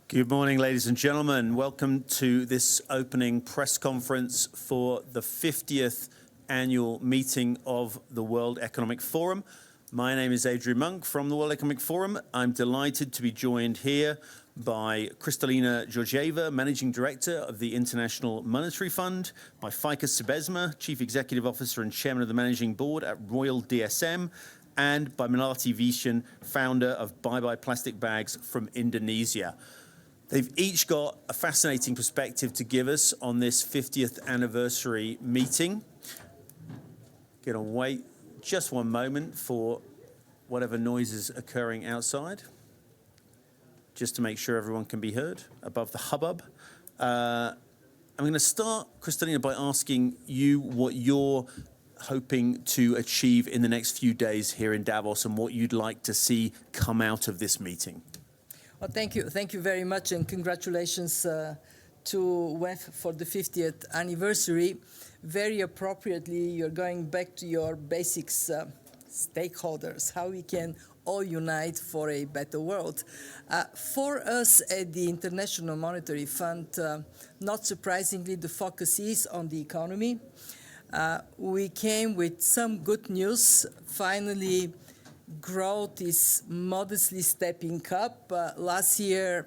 Good morning, ladies and gentlemen. Welcome to this opening press conference for the 50th annual meeting of the World Economic Forum. My name is Adrian Monk from the World Economic Forum. I'm delighted to be joined here by Kristalina Georgieva, Managing Director of the International Monetary Fund, by Feike Sijbesma, Chief Executive Officer and Chairman of the Managing Board at Royal DSM, and by Melati Vishen, founder of Bye Bye Plastic Bags from Indonesia. They've each got a fascinating perspective to give us on this 50th anniversary meeting. Gonna wait just one moment for whatever noise is occurring outside, just to make sure everyone can be heard above the hubbub. I'm gonna start, Kristalina, by asking you what you're hoping to achieve in the next few days here in Davos and what you'd like to see come out of this meeting. Well, thank you very much, and congratulations to WEF for the 50th anniversary. Very appropriately, you're going back to your basics, stakeholders, how we can all unite for a better world. For us at the International Monetary Fund, not surprisingly, the focus is on the economy. We came with some good news. Finally, growth is modestly stepping up. Last year,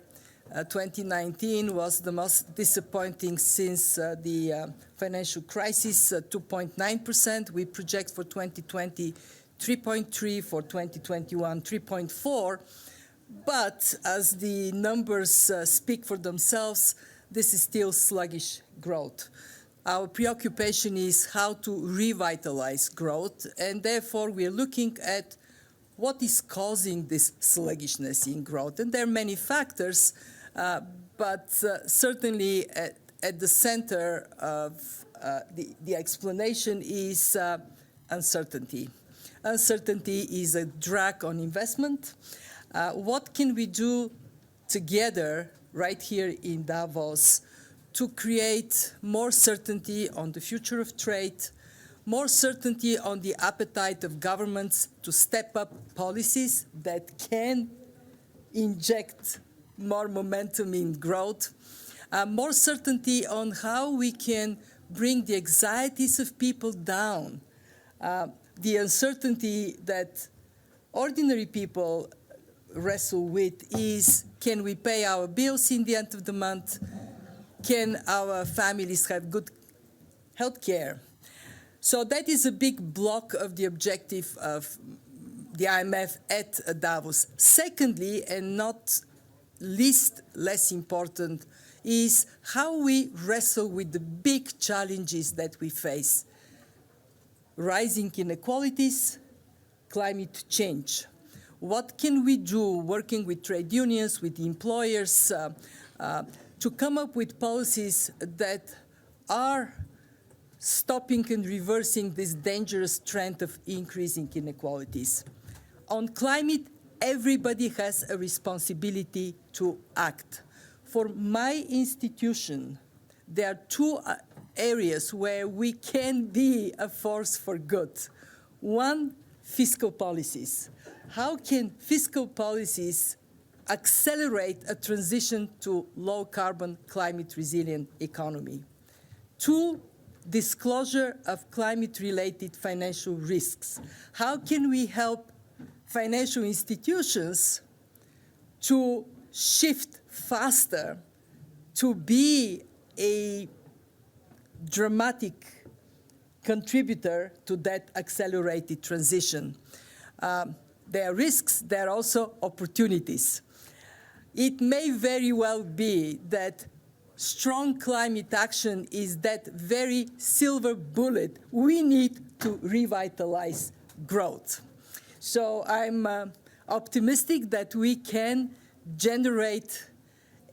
2019, was the most disappointing since the financial crisis, 2.9%. We project for 2020, 3.3%, for 2021, 3.4%. But as the numbers speak for themselves, this is still sluggish growth. Our preoccupation is how to revitalize growth, and therefore we are looking at what is causing this sluggishness in growth. And there are many factors, but certainly at the center of the explanation is uncertainty. Uncertainty is a drag on investment. What can we do together right here in Davos to create more certainty on the future of trade, more certainty on the appetite of governments to step up policies that can inject more momentum in growth, more certainty on how we can bring the anxieties of people down, the uncertainty that ordinary people wrestle with is, can we pay our bills in the end of the month? Can our families have good health care? So that is a big block of the objective of the IMF at Davos. Secondly, and not least less important, is how we wrestle with the big challenges that we face. Rising inequalities, climate change. What can we do working with trade unions, with employers, to come up with policies that are stopping and reversing this dangerous trend of increasing inequalities? On climate, everybody has a responsibility to act. For my institution, there are two areas where we can be a force for good. One, fiscal policies. How can fiscal policies accelerate a transition to low-carbon, climate-resilient economy? Two, disclosure of climate-related financial risks. How can we help financial institutions to shift faster to be a dramatic contributor to that accelerated transition? There are risks, there are also opportunities. It may very well be that strong climate action is that very silver bullet we need to revitalize growth. So I'm optimistic that we can generate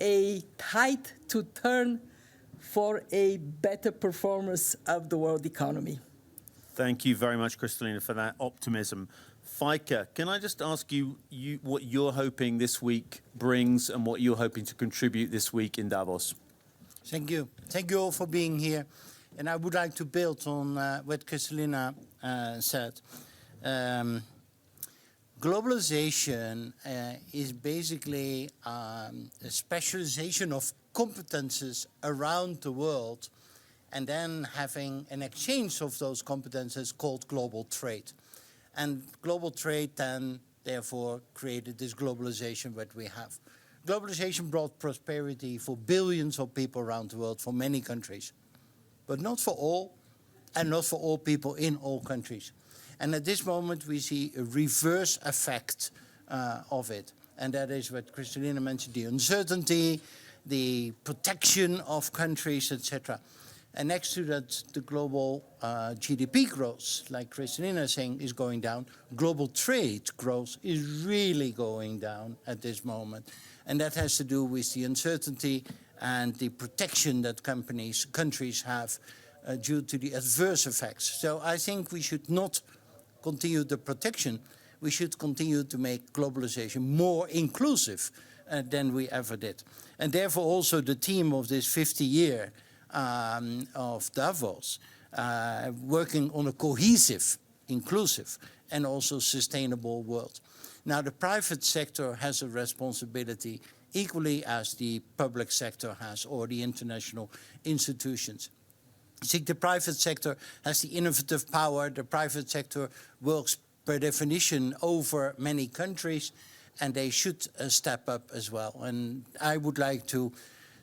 a tide to turn for a better performance of the world economy. Thank you very much, Kristalina, for that optimism. Feike, can I just ask you what you're hoping this week brings and what you're hoping to contribute this week in Davos? Thank you. Thank you all for being here. And I would like to build on what Kristalina said. Globalization is basically a specialization of competences around the world and then having an exchange of those competences called global trade. And global trade then, therefore, created this globalization that we have. Globalization brought prosperity for billions of people around the world, for many countries, but not for all, and not for all people in all countries. And at this moment, we see a reverse effect of it. And that is what Kristalina mentioned, the uncertainty, the protection of countries, etc. And next to that, the global GDP growth, like Kristalina is saying, is going down. Global trade growth is really going down at this moment. And that has to do with the uncertainty and the protection that countries have due to the adverse effects. So I think we should not continue the protection. We should continue to make globalization more inclusive than we ever did. And therefore also the theme of this 50 year of Davos, working on a cohesive, inclusive and also sustainable world. Now the private sector has a responsibility equally as the public sector has, or the international institutions. I think the private sector has the innovative power. The private sector works per definition over many countries, and they should step up as well. And I would like to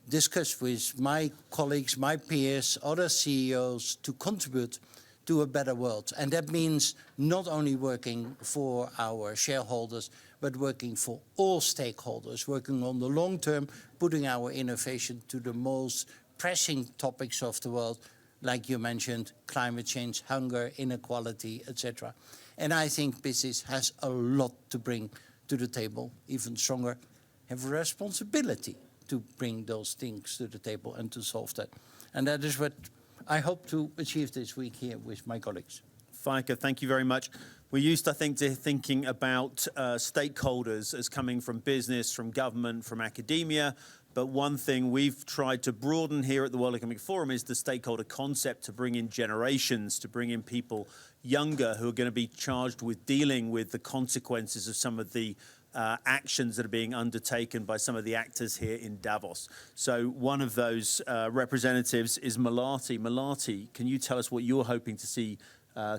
discuss with my colleagues, my peers, other CEOs to contribute to a better world. And that means not only working for our shareholders, but working for all stakeholders, working on the long term, putting our innovation to the most pressing topics of the world, like you mentioned, climate change, hunger, inequality, etc. And I think business has a lot to bring to the table, even stronger, have a responsibility to bring those things to the table and to solve that. And that is what I hope to achieve this week here with my colleagues. Feike, thank you very much. We're used, I think, to thinking about stakeholders as coming from business, from government, from academia. But one thing we've tried to broaden here at the World Economic Forum is the stakeholder concept, to bring in generations, to bring in people younger who are going to be charged with dealing with the consequences of some of the actions that are being undertaken by some of the actors here in Davos. So one of those representatives is Malati. Malati, can you tell us what you're hoping to see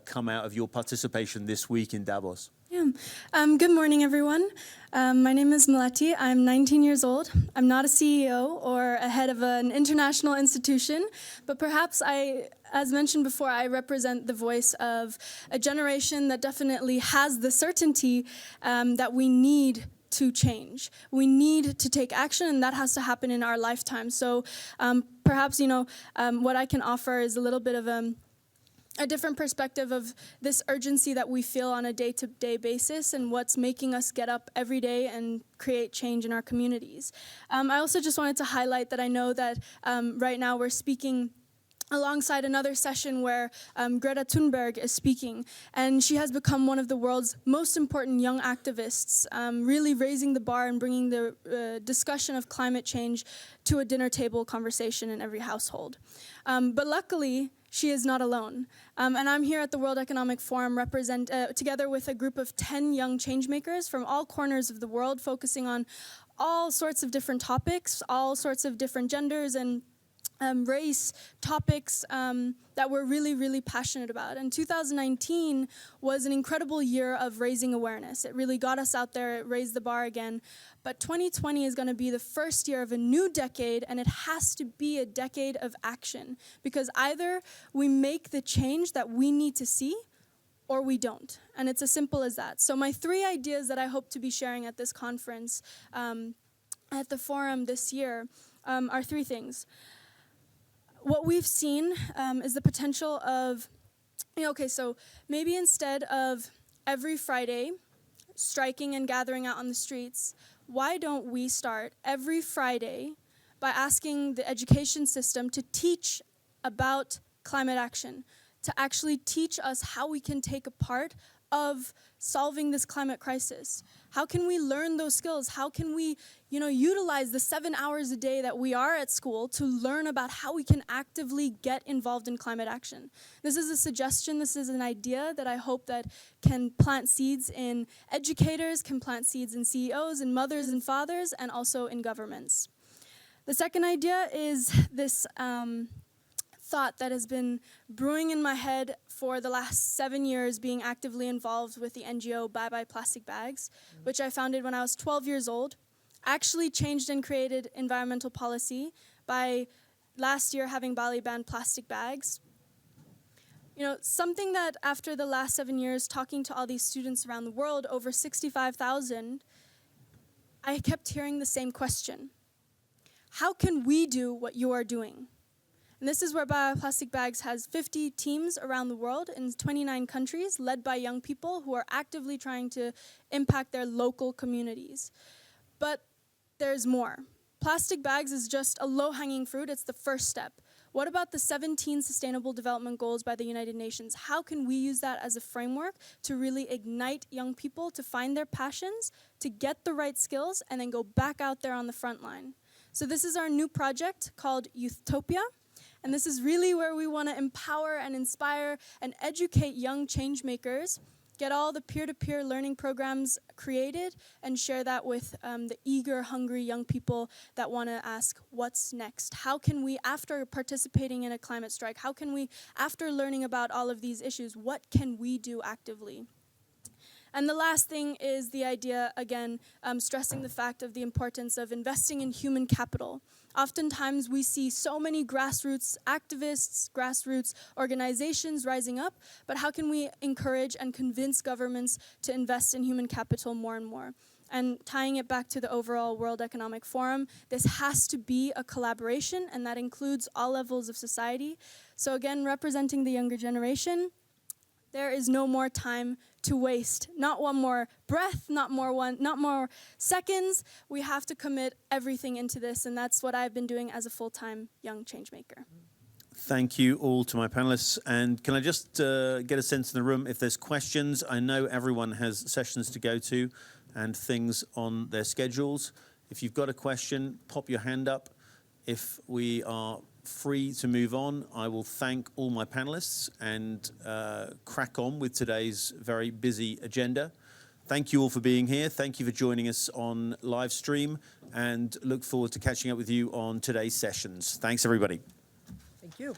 come out of your participation this week in Davos? Yeah. Good morning, everyone. My name is Malati. I'm 19 years old. I'm not a CEO or a head of an international institution, but perhaps as mentioned before, I represent the voice of a generation that definitely has the certainty that we need to change. We need to take action, and that has to happen in our lifetime. So perhaps, what I can offer is a little bit of a different perspective of this urgency that we feel on a day-to-day basis and what's making us get up every day and create change in our communities. I also just wanted to highlight that I know that right now we're speaking alongside another session where Greta Thunberg is speaking, and she has become one of the world's most important young activists, really raising the bar and bringing the discussion of climate change to a dinner table conversation in every household. But luckily, she is not alone. And I'm here at the World Economic Forum together with a group of 10 young changemakers from all corners of the world, focusing on all sorts of different topics, all sorts of different genders and race topics that we're really, really passionate about. And 2019 was an incredible year of raising awareness. It really got us out there, it raised the bar again. But 2020 is going to be the first year of a new decade, and it has to be a decade of action. Because either we make the change that we need to see, or we don't. And it's as simple as that. So my 3 ideas that I hope to be sharing at this conference, at the forum this year, are 3 things. What we've seen is the potential of, so maybe instead of every Friday striking and gathering out on the streets, why don't we start every Friday by asking the education system to teach about climate action, to actually teach us how we can take a part of solving this climate crisis? How can we learn those skills? How can we, utilize the 7 hours a day that we are at school to learn about how we can actively get involved in climate action? This is a suggestion, this is an idea that I hope that can plant seeds in educators, can plant seeds in CEOs, and mothers and fathers, and also in governments. The second idea is this thought that has been brewing in my head for the last 7 years, being actively involved with the NGO Bye Bye Plastic Bags, which I founded when I was 12 years old. Actually changed and created environmental policy by last year having Bali banned plastic bags. Something that after the last 7 years, talking to all these students around the world, over 65,000, I kept hearing the same question. How can we do what you are doing? And this is where Bioplastic Bags has 50 teams around the world in 29 countries, led by young people who are actively trying to impact their local communities. But there's more. Plastic bags is just a low-hanging fruit. It's the first step. What about the 17 Sustainable Development Goals by the United Nations? How can we use that as a framework to really ignite young people to find their passions, to get the right skills, and then go back out there on the front line? So this is our new project called Youthtopia. And this is really where we want to empower and inspire and educate young change makers, get all the peer-to-peer learning programs created, and share that with the eager, hungry young people that want to ask, what's next? How can we, after participating in a climate strike, how can we, after learning about all of these issues, what can we do actively? And the last thing is the idea, again, stressing the fact of the importance of investing in human capital. Oftentimes we see so many grassroots activists, grassroots organizations rising up, but how can we encourage and convince governments to invest in human capital more and more? And tying it back to the overall World Economic Forum, this has to be a collaboration, and that includes all levels of society. So again, representing the younger generation, there is no more time to waste. Not one more breath, not more seconds. We have to commit everything into this, and that's what I've been doing as a full-time young changemaker. Thank you all to my panelists. And can I just get a sense in the room if there's questions? I know everyone has sessions to go to and things on their schedules. If you've got a question, pop your hand up. If we are free to move on, I will thank all my panelists and crack on with today's very busy agenda. Thank you all for being here. Thank you for joining us on live stream, and look forward to catching up with you on today's sessions. Thanks, everybody. Thank you.